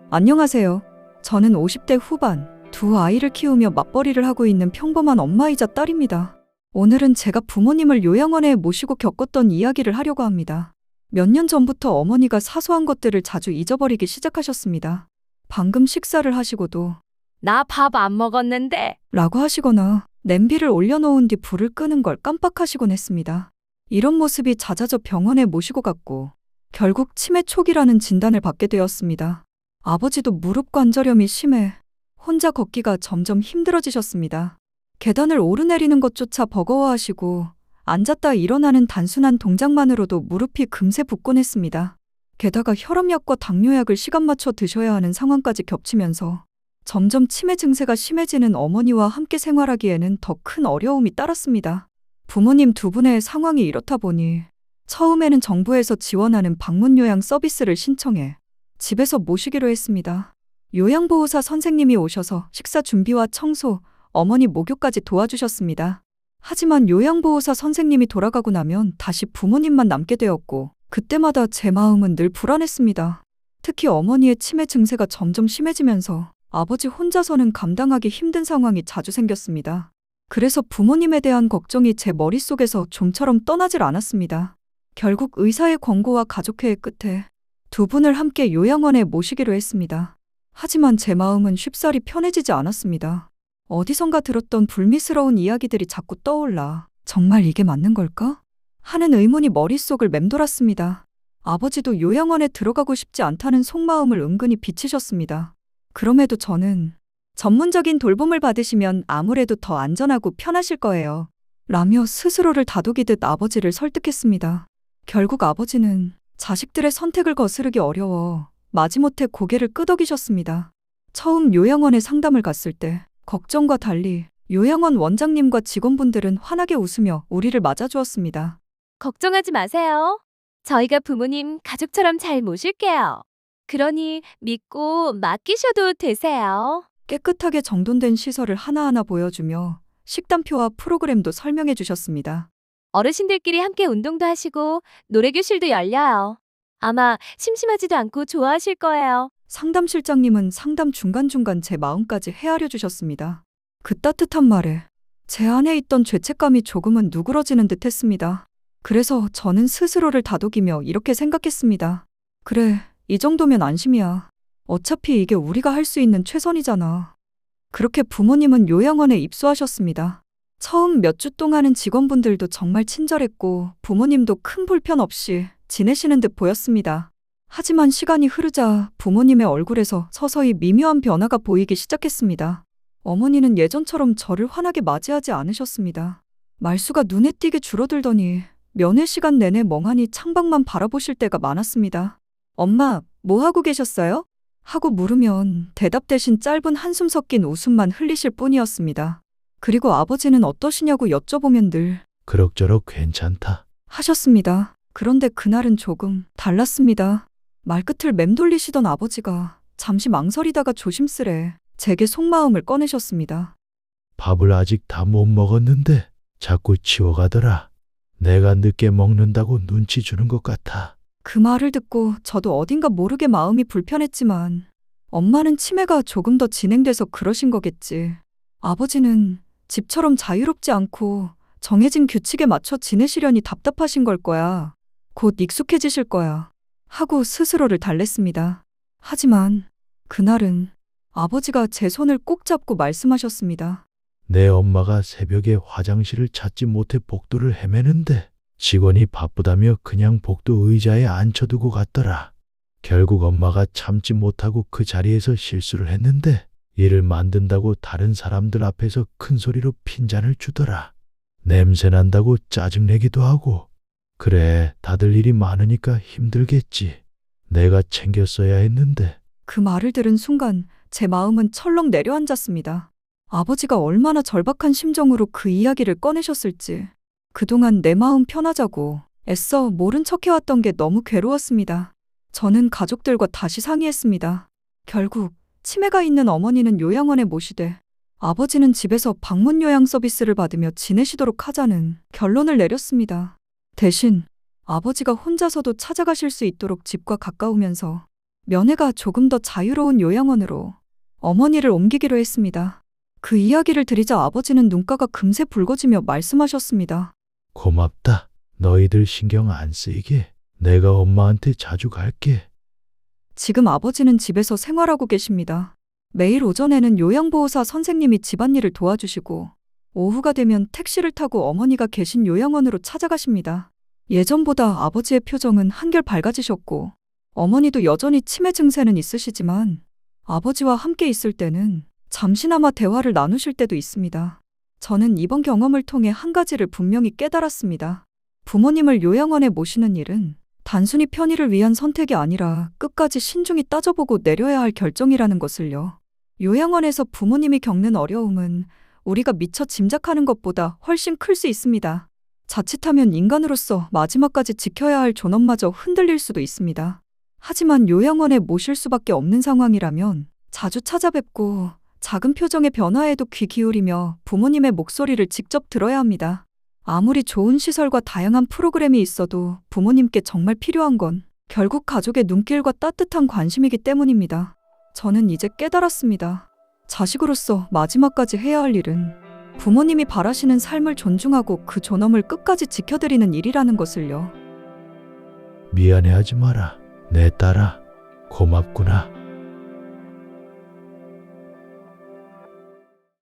안녕하세요. 저는 50대 후반, 두 아이를 키우며 맞벌이를 하고 있는 평범한 엄마이자 딸입니다. 오늘은 제가 부모님을 요양원에 모시고 겪었던 이야기를 하려고 합니다. 몇 년 전부터 어머니가 사소한 것들을 자주 잊어버리기 시작하셨습니다. 방금 식사를 하시고도 나 밥 안 먹었는데. 라고 하시거나 냄비를 올려놓은 뒤 불을 끄는 걸 깜빡하시곤 했습니다. 이런 모습이 잦아져 병원에 모시고 갔고 결국 치매 초기라는 진단을 받게 되었습니다. 아버지도 무릎 관절염이 심해 혼자 걷기가 점점 힘들어지셨습니다. 계단을 오르내리는 것조차 버거워하시고 앉았다 일어나는 단순한 동작만으로도 무릎이 금세 붓곤 했습니다. 게다가 혈압약과 당뇨약을 시간 맞춰 드셔야 하는 상황까지 겹치면서 점점 치매 증세가 심해지는 어머니와 함께 생활하기에는 더 큰 어려움이 따랐습니다. 부모님 두 분의 상황이 이렇다 보니 처음에는 정부에서 지원하는 방문 요양 서비스를 신청해 집에서 모시기로 했습니다. 요양보호사 선생님이 오셔서 식사 준비와 청소, 어머니 목욕까지 도와주셨습니다. 하지만 요양보호사 선생님이 돌아가고 나면 다시 부모님만 남게 되었고 그때마다 제 마음은 늘 불안했습니다. 특히 어머니의 치매 증세가 점점 심해지면서 아버지 혼자서는 감당하기 힘든 상황이 자주 생겼습니다. 그래서 부모님에 대한 걱정이 제 머릿속에서 좀처럼 떠나질 않았습니다. 결국 의사의 권고와 가족회의 끝에 두 분을 함께 요양원에 모시기로 했습니다. 하지만 제 마음은 쉽사리 편해지지 않았습니다. 어디선가 들었던 불미스러운 이야기들이 자꾸 떠올라 정말 이게 맞는 걸까? 하는 의문이 머릿속을 맴돌았습니다. 아버지도 요양원에 들어가고 싶지 않다는 속마음을 은근히 비치셨습니다. 그럼에도 저는 전문적인 돌봄을 받으시면 아무래도 더 안전하고 편하실 거예요. 라며 스스로를 다독이듯 아버지를 설득했습니다. 결국 아버지는 자식들의 선택을 거스르기 어려워 마지못해 고개를 끄덕이셨습니다. 처음 요양원에 상담을 갔을 때 걱정과 달리 요양원 원장님과 직원분들은 환하게 웃으며 우리를 맞아주었습니다. 걱정하지 마세요. 저희가 부모님 가족처럼 잘 모실게요. 그러니 믿고 맡기셔도 되세요. 깨끗하게 정돈된 시설을 하나하나 보여주며 식단표와 프로그램도 설명해 주셨습니다. 어르신들끼리 함께 운동도 하시고 노래교실도 열려요. 아마 심심하지도 않고 좋아하실 거예요. 상담실장님은 상담 중간중간 제 마음까지 헤아려 주셨습니다. 그 따뜻한 말에 제 안에 있던 죄책감이 조금은 누그러지는 듯 했습니다. 그래서 저는 스스로를 다독이며 이렇게 생각했습니다. 그래, 이 정도면 안심이야. 어차피 이게 우리가 할 수 있는 최선이잖아. 그렇게 부모님은 요양원에 입소하셨습니다. 처음 몇 주 동안은 직원분들도 정말 친절했고 부모님도 큰 불편 없이 지내시는 듯 보였습니다. 하지만 시간이 흐르자 부모님의 얼굴에서 서서히 미묘한 변화가 보이기 시작했습니다. 어머니는 예전처럼 저를 환하게 맞이하지 않으셨습니다. 말수가 눈에 띄게 줄어들더니 면회 시간 내내 멍하니 창밖만 바라보실 때가 많았습니다. 엄마, 뭐 하고 계셨어요? 하고 물으면 대답 대신 짧은 한숨 섞인 웃음만 흘리실 뿐이었습니다. 그리고 아버지는 어떠시냐고 여쭤보면 늘 그럭저럭 괜찮다. 하셨습니다. 그런데 그날은 조금 달랐습니다. 말끝을 맴돌리시던 아버지가 잠시 망설이다가 조심스레 제게 속마음을 꺼내셨습니다. 밥을 아직 다 못 먹었는데 자꾸 치워가더라. 내가 늦게 먹는다고 눈치 주는 것 같아. 그 말을 듣고 저도 어딘가 모르게 마음이 불편했지만 엄마는 치매가 조금 더 진행돼서 그러신 거겠지. 아버지는 집처럼 자유롭지 않고 정해진 규칙에 맞춰 지내시려니 답답하신 걸 거야. 곧 익숙해지실 거야. 하고 스스로를 달랬습니다. 하지만 그날은 아버지가 제 손을 꼭 잡고 말씀하셨습니다. 내 엄마가 새벽에 화장실을 찾지 못해 복도를 헤매는데 직원이 바쁘다며 그냥 복도 의자에 앉혀두고 갔더라. 결국 엄마가 참지 못하고 그 자리에서 실수를 했는데 일을 만든다고 다른 사람들 앞에서 큰 소리로 핀잔을 주더라. 냄새난다고 짜증내기도 하고. 그래, 다들 일이 많으니까 힘들겠지. 내가 챙겼어야 했는데. 그 말을 들은 순간 제 마음은 철렁 내려앉았습니다. 아버지가 얼마나 절박한 심정으로 그 이야기를 꺼내셨을지. 그동안 내 마음 편하자고 애써 모른 척 해왔던 게 너무 괴로웠습니다. 저는 가족들과 다시 상의했습니다. 결국 치매가 있는 어머니는 요양원에 모시되 아버지는 집에서 방문 요양 서비스를 받으며 지내시도록 하자는 결론을 내렸습니다. 대신 아버지가 혼자서도 찾아가실 수 있도록 집과 가까우면서 며느가 조금 더 자유로운 요양원으로 어머니를 옮기기로 했습니다. 그 이야기를 드리자 아버지는 눈가가 금세 붉어지며 말씀하셨습니다. 고맙다. 너희들 신경 안 쓰이게. 내가 엄마한테 자주 갈게. 지금 아버지는 집에서 생활하고 계십니다. 매일 오전에는 요양보호사 선생님이 집안일을 도와주시고 오후가 되면 택시를 타고 어머니가 계신 요양원으로 찾아가십니다. 예전보다 아버지의 표정은 한결 밝아지셨고 어머니도 여전히 치매 증세는 있으시지만 아버지와 함께 있을 때는 잠시나마 대화를 나누실 때도 있습니다. 저는 이번 경험을 통해 한 가지를 분명히 깨달았습니다. 부모님을 요양원에 모시는 일은 단순히 편의를 위한 선택이 아니라 끝까지 신중히 따져보고 내려야 할 결정이라는 것을요. 요양원에서 부모님이 겪는 어려움은 우리가 미처 짐작하는 것보다 훨씬 클 수 있습니다. 자칫하면 인간으로서 마지막까지 지켜야 할 존엄마저 흔들릴 수도 있습니다. 하지만 요양원에 모실 수밖에 없는 상황이라면 자주 찾아뵙고 작은 표정의 변화에도 귀 기울이며 부모님의 목소리를 직접 들어야 합니다. 아무리 좋은 시설과 다양한 프로그램이 있어도 부모님께 정말 필요한 건 결국 가족의 눈길과 따뜻한 관심이기 때문입니다. 저는 이제 깨달았습니다. 자식으로서 마지막까지 해야 할 일은 부모님이 바라시는 삶을 존중하고 그 존엄을 끝까지 지켜드리는 일이라는 것을요. 미안해하지 마라. 내 딸아. 고맙구나.